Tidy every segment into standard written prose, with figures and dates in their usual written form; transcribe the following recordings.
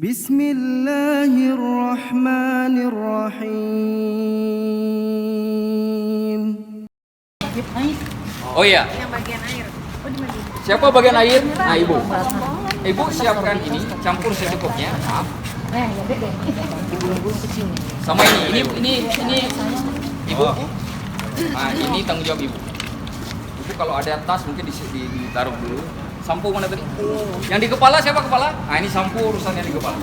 Bismillahirrahmanirrahim. Oh iya. Yang bagian air. Oh, di mana? Siapa bagian air? Nah, Ibu. Ibu siapkan ini, campur secukupnya. Maaf. Ya beda. Dibulung-bulung kecil. Sama ini Ibu. Nah, ini tanggung jawab Ibu. Ibu kalau ada tas mungkin ditaruh dulu. Sampo mana tadi? Yang di kepala siapa kepala? Nah, ini sampo urusan yang di kepala.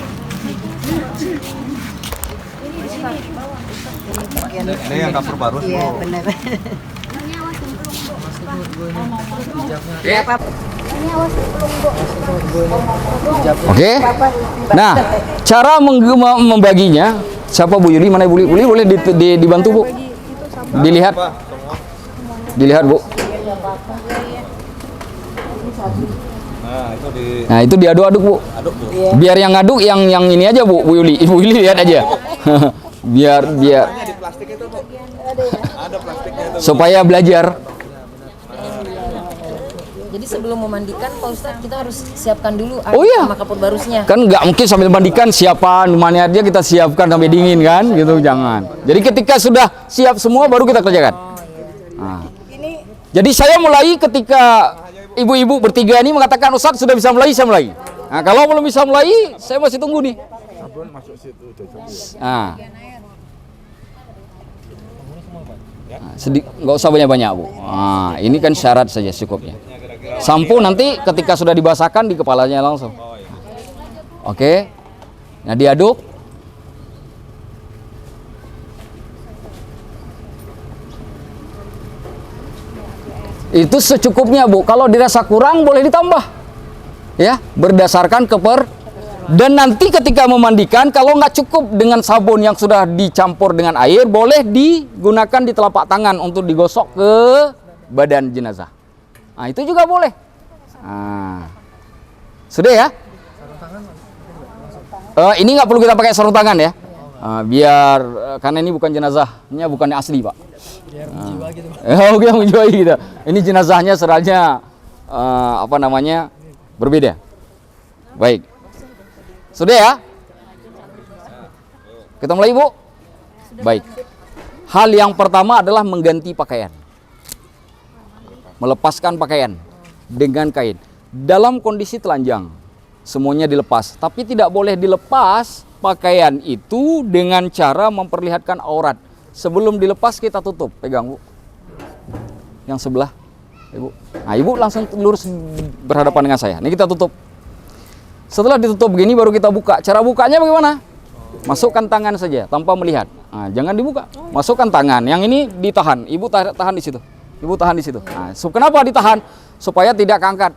Ini yang cover baru. Iya, benar. Oke. Nah, cara membaginya siapa Bu Yuli? Mana Bu Yuli? Boleh dibantu Bu? Dilihat. Dilihat Bu. Nah, itu diaduk-aduk Bu. Biar yang ngaduk yang ini aja Bu, Bu Yuli. Ibu Yuli lihat aja. biar supaya belajar. Jadi sebelum memandikan Pak Ustadz kita harus siapkan dulu air sama kapur barusnya. Kan nggak mungkin sambil mandikan siapan mana aja kita siapkan sampai dingin kan, gitu jangan. Jadi ketika sudah siap semua baru kita kerjakan. Nah. Jadi saya mulai ketika ibu-ibu bertiga ini mengatakan Ustadz sudah bisa mulai, saya mulai. Nah, kalau belum bisa mulai, saya masih tunggu nih. Nah. Nggak usah banyak-banyak Bu. Nah, ini kan syarat saja cukupnya. Sampo nanti ketika sudah dibasahkan di kepalanya langsung. Oke. Nah, diaduk. Itu secukupnya Bu. Kalau dirasa kurang boleh ditambah. Ya, berdasarkan dan nanti ketika memandikan kalau nggak cukup dengan sabun yang sudah dicampur dengan air, boleh digunakan di telapak tangan untuk digosok ke badan jenazah. Nah, itu juga boleh. Nah, sudah ya? Ini nggak perlu kita pakai sarung tangan ya. Biar karena ini bukan jenazahnya, bukan asli Pak. Menjiwa gitu. Oke, menjiwa gitu. Ini jenazahnya serahnya berbeda. Baik. Sudah ya? Kita mulai Bu? Baik. Hal yang pertama adalah mengganti pakaian. Melepaskan pakaian dengan kain. Dalam kondisi telanjang, semuanya dilepas. Tapi tidak boleh dilepas pakaian itu dengan cara memperlihatkan aurat. Sebelum dilepas kita tutup. Pegang Bu. Yang sebelah. Ibu. Nah, Ibu langsung lurus berhadapan dengan saya. Ini kita tutup. Setelah ditutup begini baru kita buka. Cara bukanya bagaimana? Masukkan tangan saja tanpa melihat. Nah, jangan dibuka. Masukkan tangan. Yang ini ditahan. Ibu tahan di situ. Ibu tahan di situ. Nah, kenapa ditahan? Supaya tidak keangkat.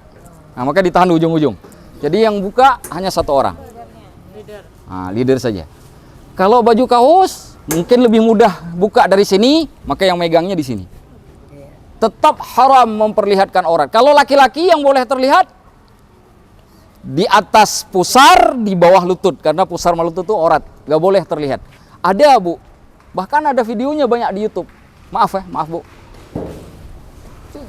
Nah, maka ditahan di ujung-ujung. Jadi yang buka hanya satu orang. Nah, leader saja. Kalau baju kaos mungkin lebih mudah buka dari sini, maka yang megangnya di sini. Tetap haram memperlihatkan aurat. Kalau laki-laki yang boleh terlihat di atas pusar, di bawah lutut, karena pusar sama lutut itu aurat, nggak boleh terlihat. Ada Bu, bahkan ada videonya banyak di YouTube. Maaf Bu.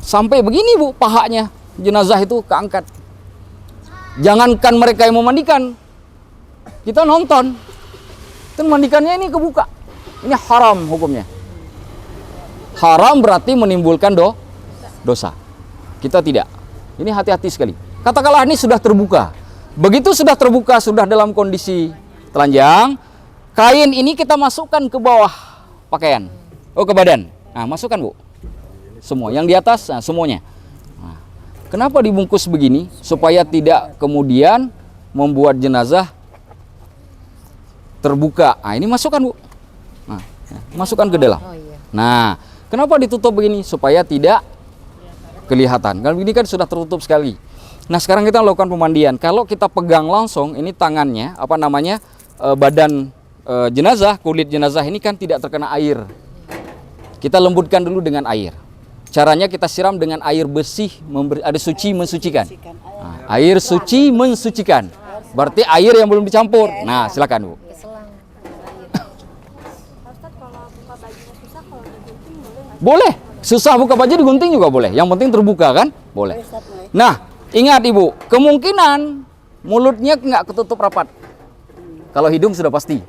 Sampai begini Bu, pahanya jenazah itu keangkat. Jangankan mereka yang memandikan, kita nonton, itu mandikannya ini kebuka. Ini haram hukumnya. Haram berarti menimbulkan dosa. Kita tidak. Ini hati-hati sekali. Katakanlah ini sudah terbuka. Begitu sudah terbuka, sudah dalam kondisi telanjang, kain ini kita masukkan ke bawah pakaian. Ke badan. Nah, masukkan Bu. Semua. Yang di atas, nah, semuanya. Nah, kenapa dibungkus begini? Supaya tidak kemudian membuat jenazah terbuka. Nah, ini masukkan Bu. Nah, masukkan ke dalam. Nah, kenapa ditutup begini? Supaya tidak kelihatan. Kalau ini kan sudah tertutup sekali. Nah, sekarang kita lakukan pemandian. Kalau kita pegang langsung, ini tangannya, badan jenazah, kulit jenazah ini kan tidak terkena air. Kita lembutkan dulu dengan air. Caranya kita siram dengan air bersih, ada suci mensucikan. Nah, air suci mensucikan. Berarti air yang belum dicampur. Nah, silakan Bu. Boleh. Susah buka baju digunting juga boleh. Yang penting terbuka kan? Boleh. Nah, ingat Ibu, kemungkinan mulutnya nggak ketutup rapat. Kalau hidung sudah pasti.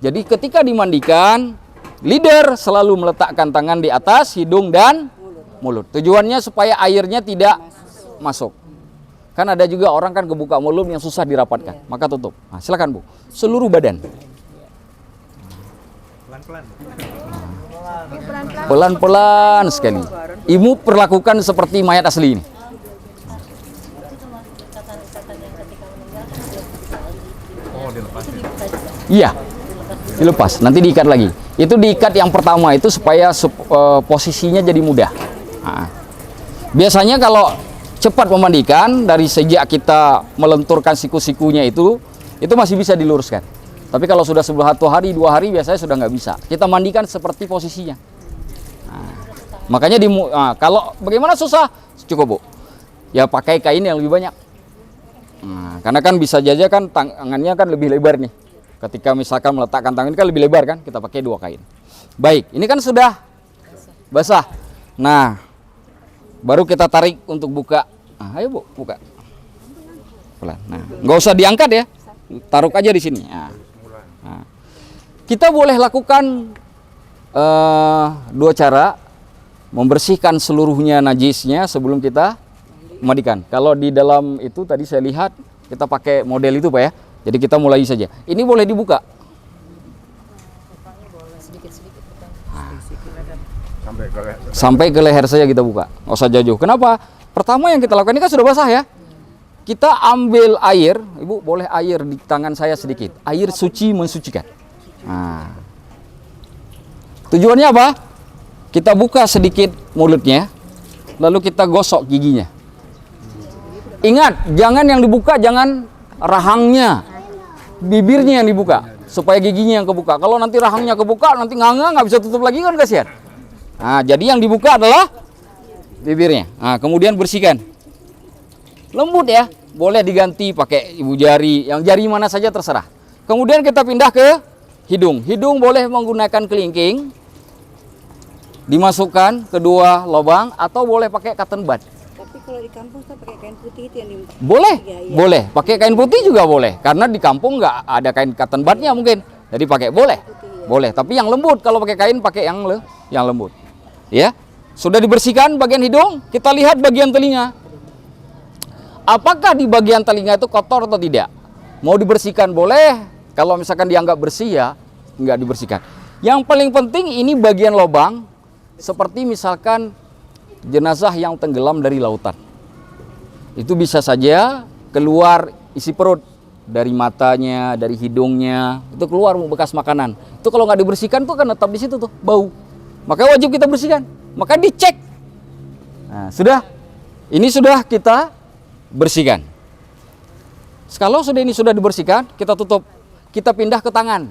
Jadi ketika dimandikan, leader selalu meletakkan tangan di atas hidung dan mulut. Tujuannya supaya airnya tidak masuk. Kan ada juga orang kan kebuka mulut yang susah dirapatkan, maka tutup. Nah, silakan Bu, seluruh badan. Pelan-pelan sekali. Ibu perlakukan seperti mayat asli ini. Iya, dilepas. Nanti diikat lagi. Itu diikat yang pertama itu supaya posisinya jadi mudah. Nah, biasanya kalau cepat memandikan dari sejak kita melenturkan siku-sikunya itu masih bisa diluruskan. Tapi kalau sudah 1 hari, 2 hari biasanya sudah nggak bisa. Kita mandikan seperti posisinya. Nah, makanya kalau bagaimana susah, cukup Bu. Ya pakai kain yang lebih banyak. Nah, karena kan bisa saja kan tangannya kan lebih lebar nih. Ketika misalkan meletakkan tangan ini kan lebih lebar kan, kita pakai 2 kain. Baik, ini kan sudah basah. Nah, baru kita tarik untuk buka. Nah, ayo Bu, buka. Pelan. Nah, nggak usah diangkat ya, taruh aja di sini. Nah, kita boleh lakukan 2 cara membersihkan seluruhnya najisnya sebelum kita memandikan. Kalau di dalam itu tadi saya lihat kita pakai model itu Pak ya. Jadi kita mulai saja. Ini boleh dibuka. Sampai ke leher saja kita buka. Nggak usah jauh-jauh. Kenapa? Pertama yang kita lakukan ini kan sudah basah ya. Kita ambil air. Ibu boleh air di tangan saya sedikit. Air suci mensucikan. Nah. Tujuannya apa? Kita buka sedikit mulutnya. Lalu kita gosok giginya. Ingat, jangan yang dibuka, jangan rahangnya, bibirnya yang dibuka, supaya giginya yang kebuka. Kalau nanti rahangnya kebuka, nanti nganga nggak bisa tutup lagi kan kasihan. Nah, jadi yang dibuka adalah bibirnya. Nah, kemudian bersihkan. Lembut ya, boleh diganti pakai ibu jari, yang jari mana saja terserah. Kemudian kita pindah ke hidung. Hidung boleh menggunakan kelingking, dimasukkan ke 2 lubang, atau boleh pakai cotton bud. Tapi kalau di kampung saya pakai kain putih itu yang Boleh, boleh. Pakai kain putih juga boleh. Karena di kampung nggak ada kain cotton budnya mungkin. Jadi pakai boleh, boleh. Tapi yang lembut. Kalau pakai kain pakai yang lembut. Ya, sudah dibersihkan bagian hidung. Kita lihat bagian telinga. Apakah di bagian telinga itu kotor atau tidak? Mau dibersihkan boleh. Kalau misalkan dianggap bersih ya nggak dibersihkan. Yang paling penting ini bagian lubang. Seperti misalkan jenazah yang tenggelam dari lautan. Itu bisa saja keluar isi perut. Dari matanya, dari hidungnya. Itu keluar bekas makanan. Itu kalau nggak dibersihkan tuh kan tetap di situ tuh, bau. Makanya wajib kita bersihkan. Maka dicek. Nah, sudah. Ini sudah kita bersihkan. Kalau sudah ini sudah dibersihkan, kita tutup. Kita pindah ke tangan.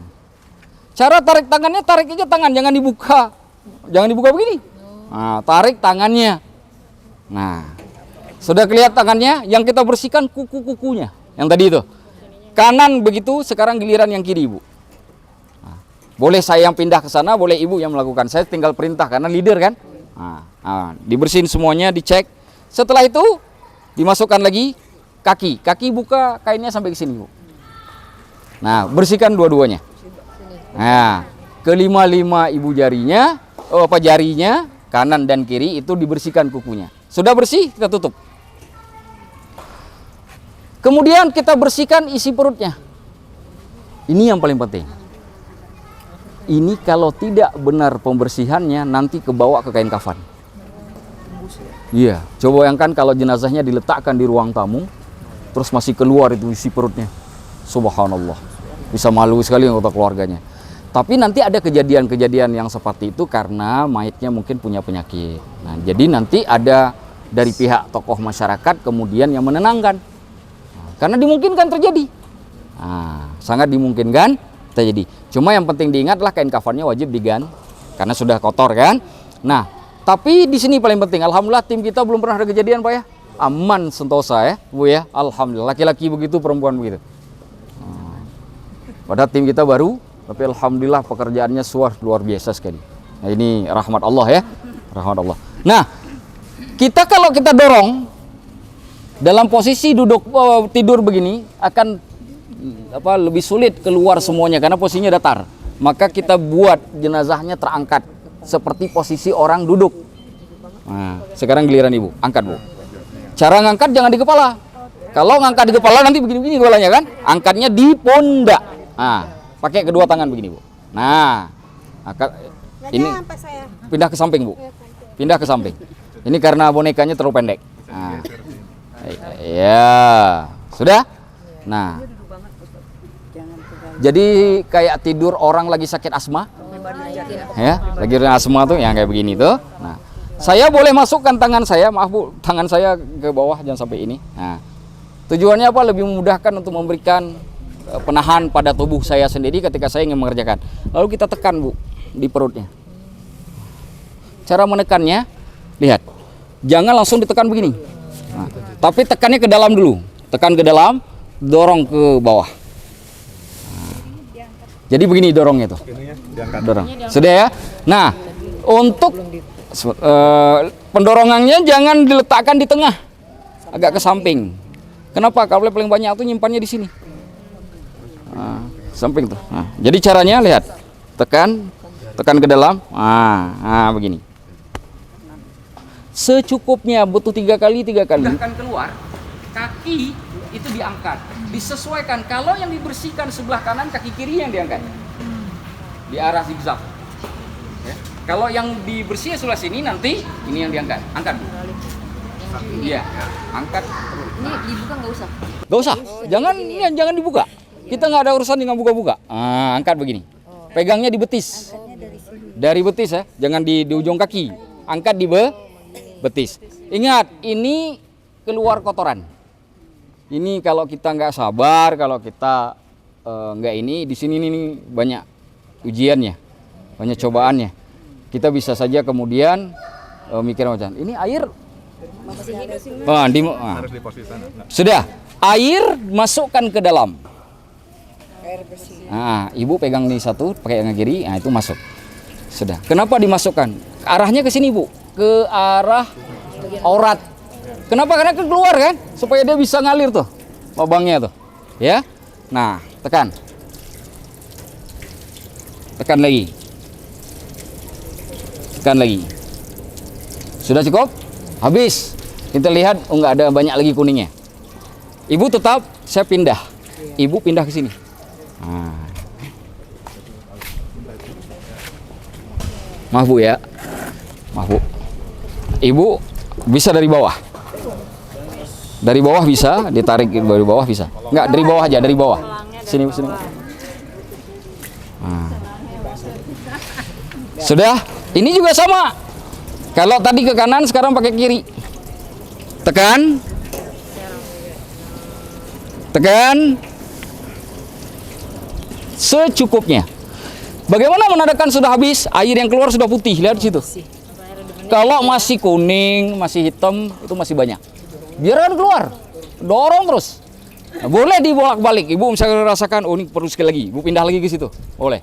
Cara tarik tangannya, tarik aja tangan. Jangan dibuka. Jangan dibuka begini. Nah, tarik tangannya. Nah, sudah kelihatan tangannya. Yang kita bersihkan kuku-kukunya. Yang tadi itu. Kanan begitu, sekarang giliran yang kiri Ibu. Nah, boleh saya yang pindah ke sana, boleh Ibu yang melakukan. Saya tinggal perintah karena leader kan. Nah, dibersihin semuanya, dicek. Setelah itu, dimasukkan lagi kaki. Kaki buka kainnya sampai ke sini Bu. Nah, bersihkan dua-duanya. Nah, kelima-lima ibu jarinya, jarinya, kanan dan kiri itu dibersihkan kukunya. Sudah bersih, kita tutup. Kemudian kita bersihkan isi perutnya. Ini yang paling penting. Ini kalau tidak benar pembersihannya, nanti kebawa ke kain kafan. Iya, coba bayangkan kalau jenazahnya diletakkan di ruang tamu, terus masih keluar itu isi perutnya. Subhanallah. Bisa malu sekali anggota keluarganya. Tapi nanti ada kejadian-kejadian yang seperti itu karena mayatnya mungkin punya penyakit. Nah, jadi nanti ada dari pihak tokoh masyarakat kemudian yang menenangkan. Nah, karena dimungkinkan terjadi. Nah, sangat dimungkinkan terjadi. Cuma yang penting diingatlah kain kafannya wajib diganti karena sudah kotor kan. Nah, tapi di sini paling penting, alhamdulillah tim kita belum pernah ada kejadian Pak ya. Aman sentosa ya Bu ya. Alhamdulillah, laki-laki begitu, perempuan begitu. Padahal tim kita baru, tapi alhamdulillah pekerjaannya luar biasa sekali. Nah, ini rahmat Allah ya, rahmat Allah. Nah, kalau kita dorong dalam posisi duduk tidur begini akan lebih sulit keluar semuanya karena posisinya datar. Maka kita buat jenazahnya terangkat seperti posisi orang duduk. Nah, sekarang giliran ibu, angkat bu. Cara ngangkat jangan di kepala. Kalau ngangkat di kepala nanti begini-begini kepalanya kan. Angkatnya di pundak. Nah, pakai kedua tangan begini bu. Nah, angkat ini pindah ke samping bu. Pindah ke samping. Ini karena bonekanya terlalu pendek. Nah, ya sudah. Nah, jadi kayak tidur orang lagi sakit asma. Ya, lagi asma tuh yang kayak begini tuh. Nah, saya boleh masukkan tangan saya, maaf bu, tangan saya ke bawah jangan sampai ini. Nah, tujuannya apa? Lebih memudahkan untuk memberikan penahan pada tubuh saya sendiri ketika saya ingin mengerjakan. Lalu kita tekan bu di perutnya. Cara menekannya, lihat, jangan langsung ditekan begini. Nah, tapi tekannya ke dalam dulu, tekan ke dalam, dorong ke bawah. Nah, jadi begini dorongnya tuh, dorong. Sudah ya. Nah, untuk pendorongannya jangan diletakkan di tengah, agak ke samping. Kenapa? Kalau paling banyak tuh nyimpannya di sini, samping tuh. Nah, jadi caranya lihat, tekan ke dalam. Nah, begini. Secukupnya, butuh 3 kali. Bahkan keluar, kaki itu diangkat, disesuaikan. Kalau yang dibersihkan sebelah kanan, kaki kiri yang diangkat di arah zigzag. Ya. Kalau yang dibersihkan sebelah sini, nanti ini yang diangkat. Angkat. Iya, angkat. Ini dibuka nggak usah? Nggak usah, jangan dibuka. Kita nggak ada urusan dengan buka-buka. Angkat begini. Pegangnya di betis. Dari betis ya, jangan di ujung kaki. Angkat di betis. Ingat, ini keluar kotoran. Ini kalau kita nggak sabar, kalau kita nggak ini, di sini ini banyak ujiannya, banyak cobaannya. Kita bisa saja kemudian mikir macam ini air harus di posisi sana. Sudah, air masukkan ke dalam. Nah, ibu pegang nih satu, pakai yang kiri, nah itu masuk. Sudah. Kenapa dimasukkan? Arahnya ke sini bu, ke arah aurat. Kenapa? Karena keluar kan, supaya dia bisa ngalir tuh, lubangnya tuh, ya. Nah, tekan lagi. Sudah cukup? Habis. Kita lihat, nggak ada banyak lagi kuningnya. Ibu tetap, saya pindah. Ibu pindah ke sini. Nah. Maaf bu ya, maaf bu. Ibu bisa dari bawah. Dari bawah bisa, ditarik dari bawah bisa. Enggak, dari bawah aja, dari bawah. Sini. Nah. Sudah, ini juga sama. Kalau tadi ke kanan, sekarang pakai kiri. Tekan. Secukupnya. Bagaimana menandakan sudah habis? Air yang keluar sudah putih, lihat di situ. Kalau masih kuning, masih hitam, itu masih banyak. Biarkan keluar, dorong terus. Nah, boleh dibolak-balik. Ibu misalnya rasakan, oh ini perlu sekali lagi, ibu pindah lagi ke situ, boleh.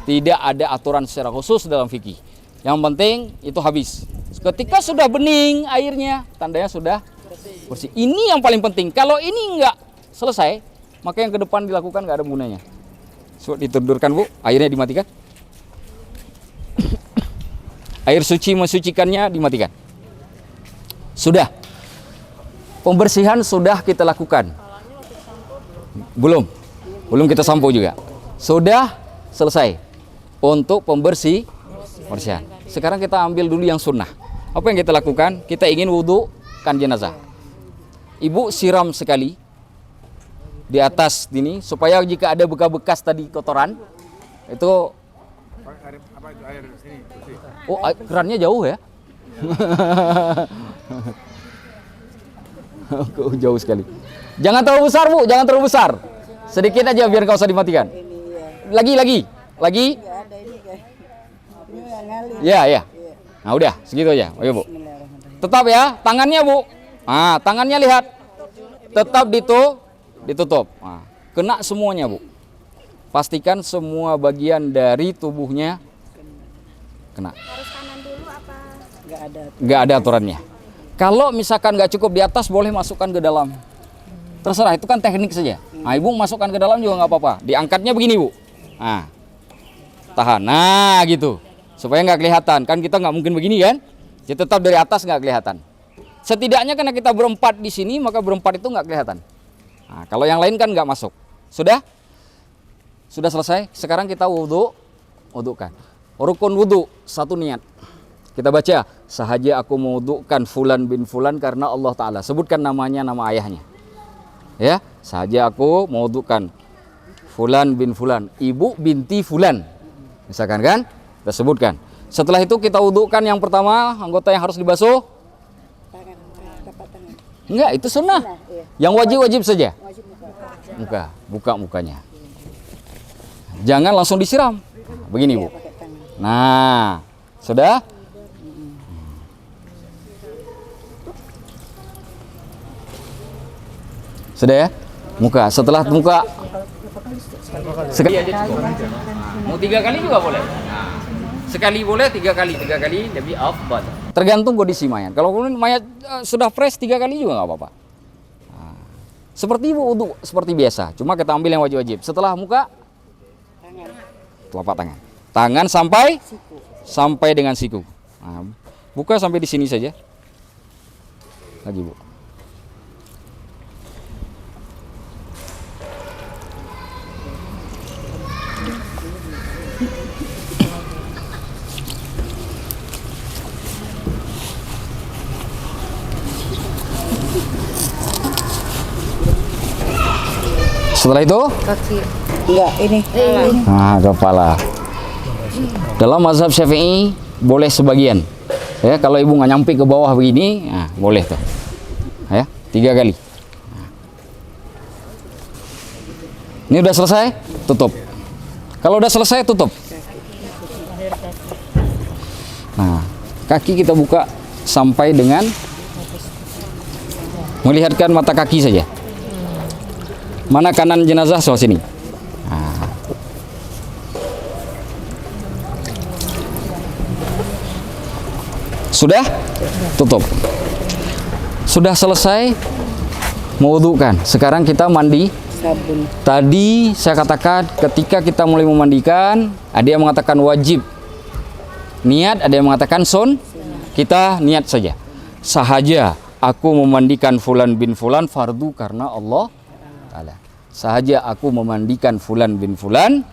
Tidak ada aturan secara khusus dalam fikih. Yang penting itu habis. Ketika sudah bening airnya, tandanya sudah bersih. Ini yang paling penting. Kalau ini enggak selesai, maka yang ke depan dilakukan enggak ada gunanya. Ditundurkan bu, airnya dimatikan. Air suci mensucikannya dimatikan. Sudah. Pembersihan sudah kita lakukan. Belum kita sampo juga. Sudah selesai untuk pembersihan. Sekarang kita ambil dulu yang sunnah. Apa yang kita lakukan? Kita ingin wudukan jenazah. Ibu siram sekali di atas ini supaya jika ada bekas-bekas tadi kotoran itu. Oh, kerannya jauh ya? Jauh sekali. Jangan terlalu besar bu, jangan terlalu besar. Sedikit aja biar nggak usah dimatikan. Lagi. Ya. Nah udah segitu aja. Ayo bu. Tetap ya, tangannya bu. Nah, tangannya lihat. Tetap ditutup. Nah, kena semuanya bu. Pastikan semua bagian dari tubuhnya kena. Harus kanan dulu apa? Nggak ada aturannya. Kalau misalkan nggak cukup di atas, boleh masukkan ke dalam. Terserah, itu kan teknik saja. Nah, ibu masukkan ke dalam juga nggak apa-apa. Diangkatnya begini, Bu. Nah, tahan. Nah, gitu. Supaya nggak kelihatan. Kan kita nggak mungkin begini kan? Jadi tetap dari atas nggak kelihatan. Setidaknya karena kita berempat di sini, maka berempat itu nggak kelihatan. Nah, kalau yang lain kan nggak masuk. Sudah? Sudah selesai? Sekarang kita wudukan. Rukun wudu, satu niat. Kita baca, sahaja aku mewudukan Fulan bin Fulan karena Allah Ta'ala. Sebutkan namanya, nama ayahnya. Ya, saja aku mewudukan Fulan bin Fulan, ibu binti Fulan, misalkan kan, kita sebutkan. Setelah itu kita wudukan yang pertama, anggota yang harus dibasuh. Tangan, tapak tangan. Enggak, itu sunnah. Iya. Yang wajib saja. Wajib buka. Buka mukanya. Jangan langsung disiram. Begini, Bu. Pakai tangan. Nah, sudah? Sudah ya? Muka. Setelah muka sekali aja cukup. Mau 3 kali juga boleh. Nah, sekali boleh, 3 kali. 3 kali lebih afdal. Tergantung kondisi mayat. Kalau mayat sudah fresh 3 kali juga nggak apa-apa. Nah, seperti wudu seperti biasa. Cuma kita ambil yang wajib-wajib. Setelah muka, Tangan. telapak tangan. Tangan sampai dengan siku. Nah, buka sampai di sini saja. Lagi, Bu. Setelah itu, Kaki. Enggak, ini. nah, kepala. Dalam mazhab Syafi'i boleh sebagian. Ya, kalau ibu nggak nyampe ke bawah begini, nah, boleh tuh. Ya, 3 kali. Ini udah selesai, tutup. Kalau udah selesai, tutup. Nah, kaki kita buka sampai dengan melihatkan mata kaki saja. Mana kanan jenazah, so sini. Nah. Sudah? Tutup. Sudah selesai mewudukan. Sekarang kita mandi. Sabun. Tadi saya katakan ketika kita mulai memandikan, ada yang mengatakan wajib niat, ada yang mengatakan kita niat saja. Sahaja aku memandikan Fulan bin Fulan fardu karena Allah Ta'ala. Sahaja aku memandikan Fulan bin Fulan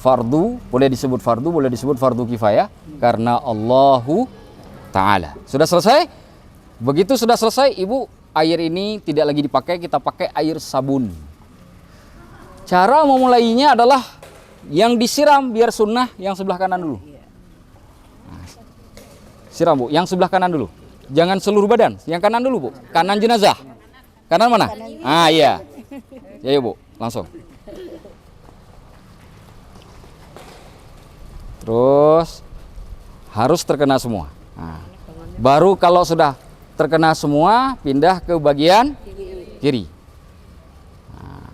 fardu, boleh disebut fardu, boleh disebut fardu kifayah karena Allahu Ta'ala. Sudah selesai? Begitu sudah selesai, ibu, air ini tidak lagi dipakai, kita pakai air sabun. Cara memulainya adalah yang disiram biar sunnah, yang sebelah kanan dulu. Nah, siram, Bu, yang sebelah kanan dulu. Jangan seluruh badan, yang kanan dulu, Bu. Kanan jenazah. Kanan mana? Ah, iya. Ya, Bu, langsung. Terus harus terkena semua. Nah, baru kalau sudah terkena semua, pindah ke bagian kiri. Nah,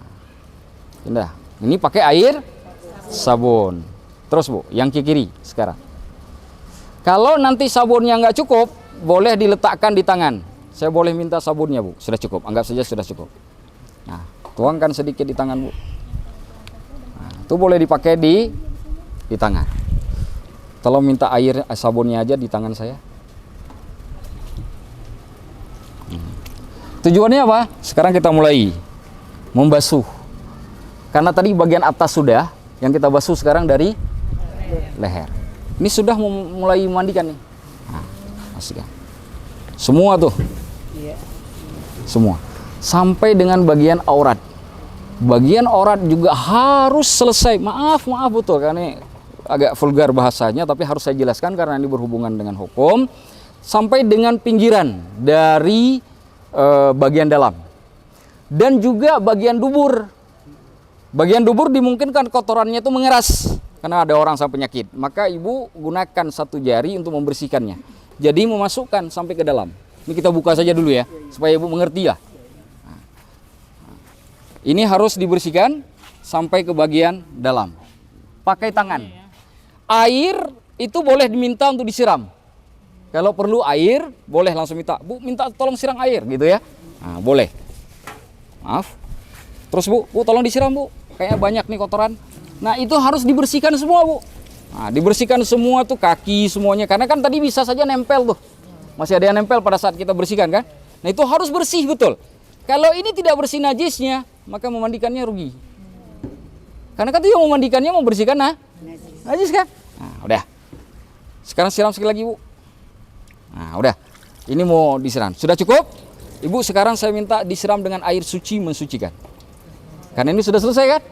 pindah. Ini pakai air sabun. Terus, Bu, yang kiri sekarang. Kalau nanti sabunnya nggak cukup, boleh diletakkan di tangan. Saya boleh minta sabunnya, Bu. Sudah cukup. Anggap saja sudah cukup. Nah, tuangkan sedikit di tangan, Bu. Nah, itu boleh dipakai di tangan. Tolong minta air sabunnya aja di tangan saya. Tujuannya apa? Sekarang kita mulai membasuh. Karena tadi bagian atas sudah, yang kita basuh sekarang dari leher. Ini sudah mulai mandikan nih. Nah, masukkan. Semua tuh. Semua. Sampai dengan bagian aurat. Bagian aurat juga harus selesai. Maaf betul karena ini agak vulgar bahasanya, tapi harus saya jelaskan karena ini berhubungan dengan hukum. Sampai dengan pinggiran dari bagian dalam. Dan juga bagian dubur. Bagian dubur dimungkinkan kotorannya itu mengeras karena ada orang sama penyakit. Maka ibu gunakan satu jari untuk membersihkannya. Jadi memasukkan sampai ke dalam. Ini kita buka saja dulu ya, supaya ibu mengerti ya. Ini harus dibersihkan sampai ke bagian dalam. Pakai tangan. Air itu boleh diminta untuk disiram. Kalau perlu air, boleh langsung minta, Bu, minta tolong siram air gitu ya. Nah, boleh. Maaf. Terus Bu tolong disiram Bu. Kayaknya banyak nih kotoran. Nah itu harus dibersihkan semua Bu. Nah dibersihkan semua tuh kaki semuanya. Karena kan tadi bisa saja nempel tuh. Masih ada yang nempel pada saat kita bersihkan kan. Nah itu harus bersih betul. Kalau ini tidak bersih najisnya, maka memandikannya rugi. Karena kan yang memandikannya membersihkan najis kan. Nah udah. Sekarang siram sekali lagi Bu. Nah udah. Ini mau disiram. Sudah cukup? Ibu sekarang saya minta disiram dengan air suci mensucikan. Karena ini sudah selesai kan?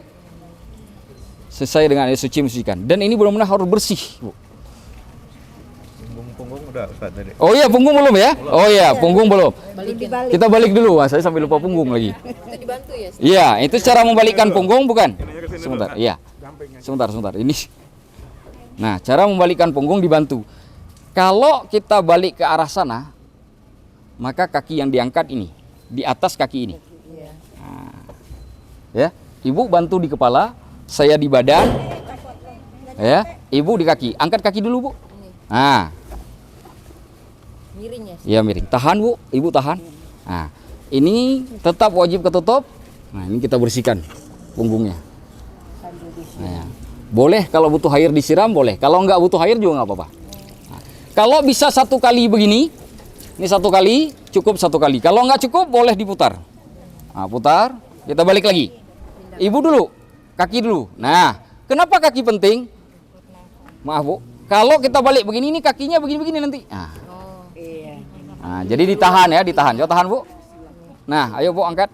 Selesai dengan air suci mensucikan. Dan ini benar-benar harus bersih Bu. Punggung udah Ustaz tadi. Oh iya punggung belum ya? Oh iya punggung belum. Dibalik. Kita balik dulu. Wah, saya sampai lupa punggung lagi. Itu dibantu ya. Iya, itu cara membalikkan punggung bukan? Sebentar, iya. Sebentar. Ini. Nah, cara membalikkan punggung dibantu. Kalau kita balik ke arah sana, maka kaki yang diangkat ini, di atas kaki ini. Nah, ya, Ibu bantu di kepala, saya di badan. Ya, Ibu di kaki. Angkat kaki dulu, Bu. Nah, Miring ya. iya miring. Tahan, Bu. Ibu tahan. Nah, ini tetap wajib ketutup. Nah, ini kita bersihkan punggungnya. Nah, boleh kalau butuh air disiram boleh. Kalau nggak butuh air juga nggak apa-apa. Nah, kalau bisa 1 kali begini, ini 1 kali cukup 1 kali. Kalau nggak cukup boleh diputar. Nah, putar. Kita balik lagi. Ibu dulu, kaki dulu. Nah, kenapa kaki penting? Maaf Bu. Kalau kita balik begini, ini kakinya begini-begini nanti. Nah. Iya. Nah, jadi ditahan ya, ditahan. Coba tahan Bu. Nah, ayo Bu angkat.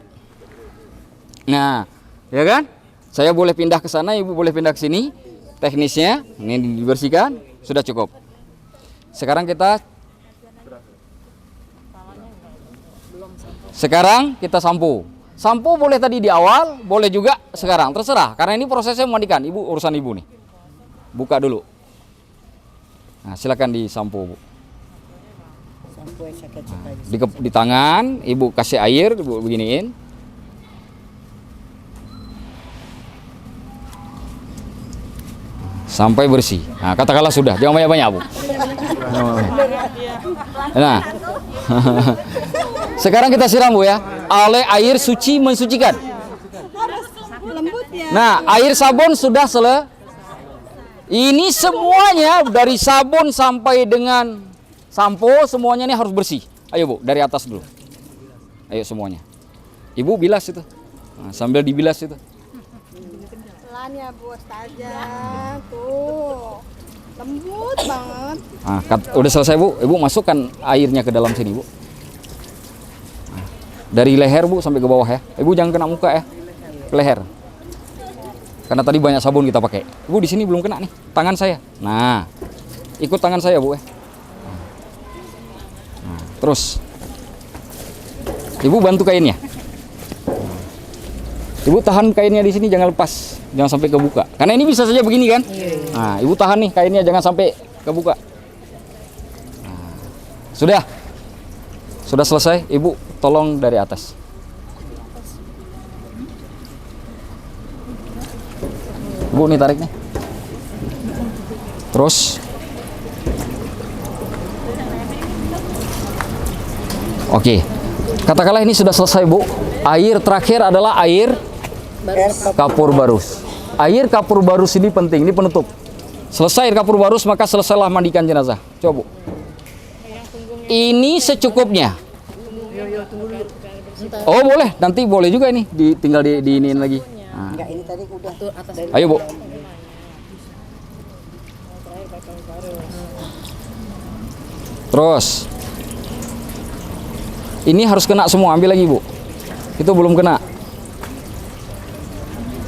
Nah, ya kan? Saya boleh pindah ke sana, Ibu boleh pindah ke sini. Teknisnya ini dibersihkan, sudah cukup. Sekarang kita sampo. Sampo boleh tadi di awal, boleh juga sekarang, terserah. Karena ini prosesnya memandikan. Ibu urusan Ibu nih. Buka dulu. Nah, silakan disampo Bu. Sampai sakit-sakit. Di tangan, Ibu kasih air, Ibu beginiin. Sampai bersih. Nah, katakanlah sudah, jangan banyak-banyak, Bu. Nah. Sekarang kita siram, Bu ya. Oleh air suci mensucikan. Nah, air sabun sudah selesai. Ini semuanya dari sabun sampai dengan sampo semuanya ini harus bersih. Ayo Bu, dari atas dulu. Ayo semuanya. Ibu bilas itu. Nah, sambil dibilas itu. Pelannya Bu Ustazah. Tuh. Lembut banget. Nah, udah selesai Bu. Ibu masukkan airnya ke dalam sini Bu. Nah, dari leher Bu sampai ke bawah ya. Ibu jangan kena muka ya. Ke leher. Karena tadi banyak sabun kita pakai. Ibu di sini belum kena nih. Tangan saya. Nah, ikut tangan saya Bu ya. Nah, terus. Ibu bantu kainnya. Ibu tahan kainnya di sini jangan lepas. Jangan sampai kebuka. Karena ini bisa saja begini kan? Nah, Ibu tahan nih kainnya jangan sampai kebuka. Nah, sudah. Sudah selesai. Ibu tolong dari atas. Bu nih tarik nih. Terus. Oke. Katakanlah ini sudah selesai Bu. Air terakhir adalah air kapur barus. Air kapur barus ini penting, ini penutup. Selesai air kapur barus maka selesailah mandikan jenazah. Coba Bu. Ini secukupnya. Oh boleh, nanti boleh juga ini, tinggal diinin lagi. Nah. Enggak, ini tadi udah Atas. Ayo Bu. Terus. Ini harus kena semua, ambil lagi Bu. Itu belum kena.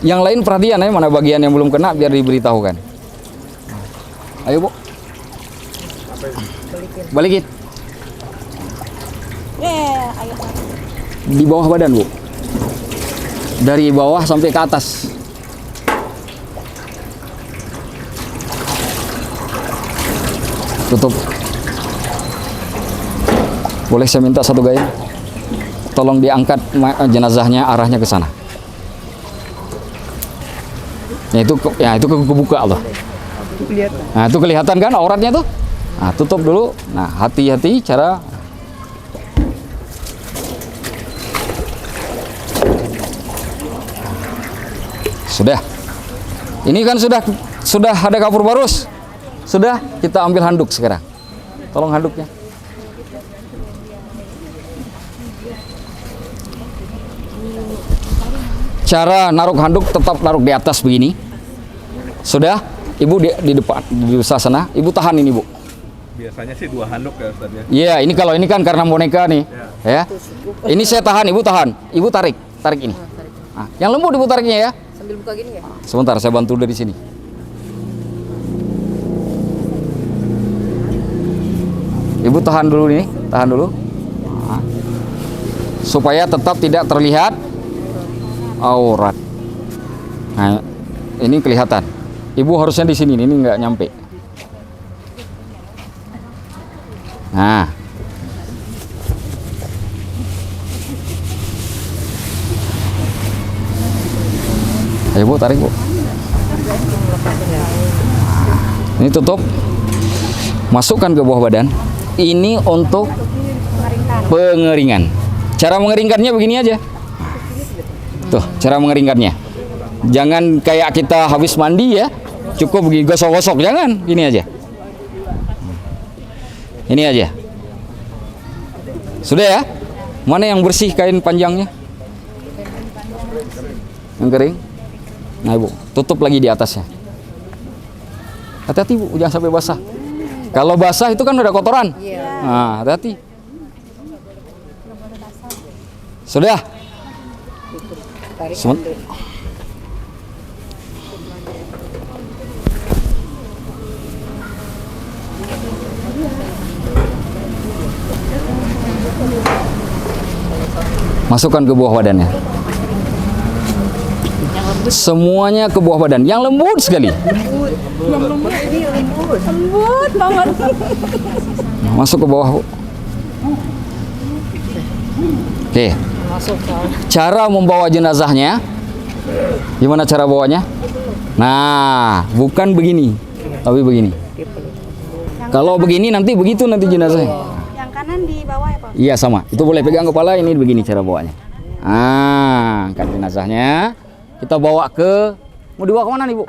Yang lain perhatian ya, mana bagian yang belum kena biar diberitahukan. Ayo Bu. Balikin. Ayo. Di bawah badan Bu. Dari bawah sampai ke atas. Tutup. Boleh saya minta satu gaya? Tolong diangkat jenazahnya arahnya ke sana. Ya itu kebuka loh. Nah itu kelihatan kan auratnya tuh. Nah tutup dulu. Nah hati-hati cara. Sudah. Ini kan sudah ada kapur barus. Sudah, kita ambil handuk sekarang. Tolong handuknya. Cara naruh handuk tetap naruh di atas begini. Sudah, Ibu di depan di sana. Ibu tahan ini, Bu. Biasanya sih 2 handuk ya Ustaz ya. Iya, ini kalau ini kan karena boneka nih, ya. Ini saya tahan, Ibu tahan. Ibu tarik ini. Nah, yang lembut Ibu tariknya ya. Sambil buka gini ya. Sebentar, saya bantu dari sini. Ibu tahan dulu ini, tahan dulu. Nah, supaya tetap tidak terlihat aurat. Nah, ini kelihatan. Ibu harusnya di sini, ini nggak nyampe. Nah, ayo Bu, tarik Bu. Ini tutup, masukkan ke bawah badan. Ini untuk pengeringan. Cara mengeringkannya begini aja. Tuh, cara mengeringkannya. Jangan kayak kita habis mandi ya, cukup begini gosok-gosok, jangan, gini aja. Ini aja. Sudah ya? Mana yang bersih kain panjangnya? Yang kering? Nah Ibu, tutup lagi di atasnya. Hati-hati Bu, jangan sampai basah. Kalau basah itu kan udah kotoran. Nah, hati-hati. Sudah? Tarik Sem- handuk. Masukkan ke bawah badannya. Semuanya ke bawah badan. Yang lembut sekali. Lembut banget. Nah, masuk ke bawah, Bu. Oke. Cara membawa jenazahnya. Gimana cara bawanya? Nah, bukan begini, tapi begini. Kalau begini nanti begitu nanti jenazahnya. Yang kanan di bawah ya Pak? Iya sama. Itu boleh pegang kepala, ini begini cara bawanya. Ah, angkat jenazahnya. Kita bawa ke, mau dibawa kemana nih Bu?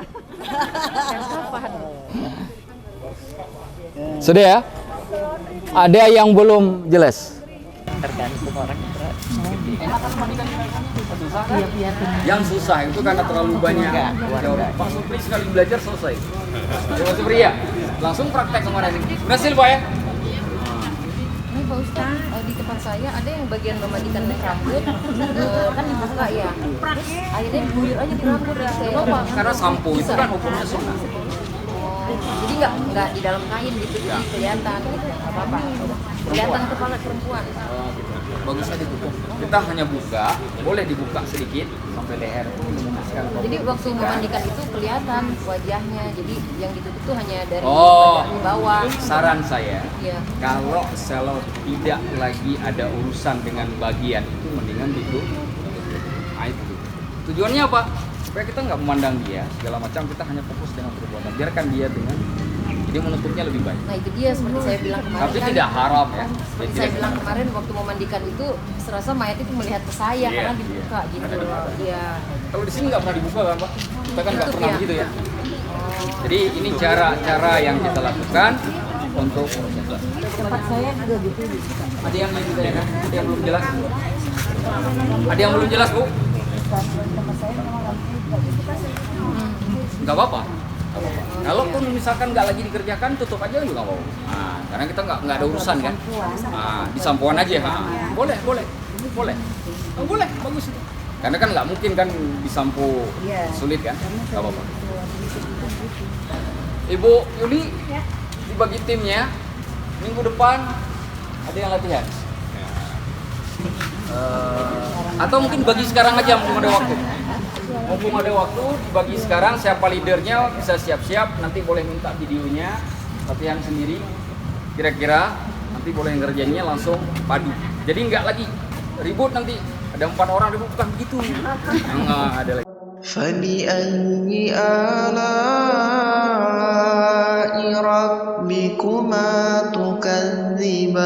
Sudah ya? Ada yang belum jelas? Yang susah itu karena terlalu banyak. Pak Supri sekali belajar selesai. Pak Supri ya, langsung praktek kemarin ini. Berhasil Pak ya? Ini Pak Ustaz, di tempat saya ada yang bagian memandikan rambut, kan dibuka ya. Terus akhirnya bulir aja di rambut ya. Saya lupa. Karena sampo itu kan hukumnya sunnah. Jadi nggak di dalam kain gitu, jadi kelihatan gitu. Nggak apa-apa. Kelihatan kepala perempuan. Bagusnya ditutup. Kita hanya buka, boleh dibuka sedikit sampai leher. Jadi waktu memandikan itu kelihatan wajahnya. Jadi yang ditutup tuh hanya dari Oh, bagian bawah. saran saya, Iya. kalau tidak lagi ada urusan dengan bagian itu, mendingan ditutup. Nah, itu. Tujuannya apa? Supaya kita nggak memandang dia segala macam, kita hanya fokus dengan perbuatan. Biarkan dia dengan, jadi menutupnya lebih baik. Nah itu dia seperti saya bilang kemarin. Tapi kan, tidak haram ya. seperti saya bilang kemarin waktu memandikan itu, serasa mayat itu melihat ke saya Iya, karena dibuka iya. gitu. Ada di mata. Iya. Kalau di sini nggak pernah dibuka kan Pak? Kita kan nggak Tutup pernah ya? begitu ya. Jadi ini cara-cara yang kita lakukan untuk Tempat saya juga gitu. ada yang lain juga ya kan? Ada yang belum jelas? Ada yang belum jelas Bu? Nggak apa-apa. Kalaupun misalkan nggak lagi dikerjakan, tutup aja juga nggak apa-apa. Nah, karena kita nggak ada urusan kan. Nah, di sampoan aja. Nah, boleh. Oh, boleh, bagus itu. Karena kan nggak mungkin kan disampo sulit kan. Nggak apa-apa. Ibu Yuli dibagi timnya. Minggu depan ada yang latihan. Atau mungkin bagi sekarang aja mumpung ada waktu. Mumpung ada waktu dibagi sekarang, siapa leadernya bisa siap-siap, nanti boleh minta videonya, latihan sendiri. Kira-kira nanti boleh ngerjainnya langsung padu. Jadi nggak lagi ribut nanti ada 4 orang ribut, bukan begitu. Nggak ada lagi. فبأي آلاء ربكما تكذبان